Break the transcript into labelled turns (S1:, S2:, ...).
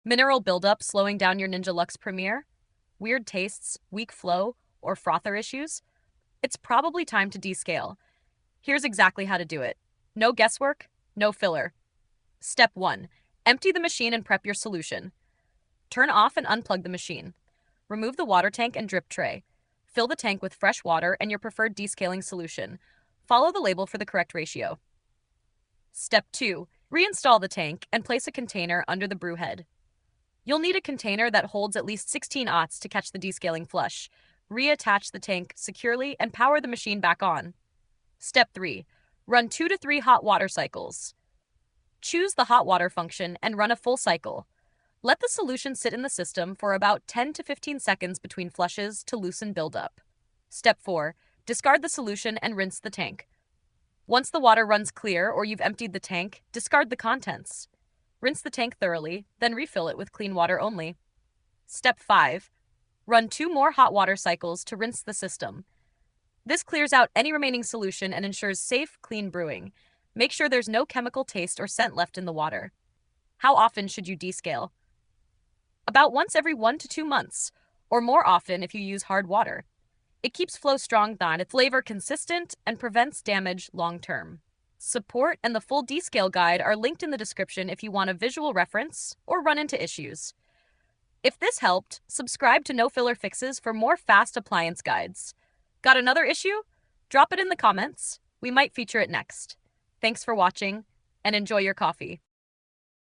S1: Mineral buildup slowing down your Ninja Luxe Premier? Weird tastes, weak flow, or frother issues? It's probably time to descale. Here's exactly how to do it. No guesswork, no filler. Step 1. Empty the machine and prep your solution. Turn off and unplug the machine. Remove the water tank and drip tray. Fill the tank with fresh water and your preferred descaling solution. Follow the label for the correct ratio. Step 2. Reinstall the tank and place a container under the brew head. You'll need a container that holds at least 16 aughts to catch the descaling flush. Reattach the tank securely and power the machine back on. Step 3. Run 2 to 3 hot water cycles. Choose the hot water function and run a full cycle. Let the solution sit in the system for about 10 to 15 seconds between flushes to loosen buildup. Step 4. Discard the solution and rinse the tank. Once the water runs clear or you've emptied the tank, discard the contents. Rinse the tank thoroughly, then refill it with clean water only. Step 5. Run 2 more hot water cycles to rinse the system. This clears out any remaining solution and ensures safe, clean brewing. Make sure there's no chemical taste or scent left in the water. How often should you descale? About once every 1 to 2 months, or more often if you use hard water. It keeps flow strong, its flavor consistent, and prevents damage long term. Support and the full descale guide are linked in the description if you want a visual reference or run into issues. If this helped, subscribe to No Filler Fixes for more fast appliance guides. Got another issue? Drop it in the comments. We might feature it next. Thanks for watching, and enjoy your coffee.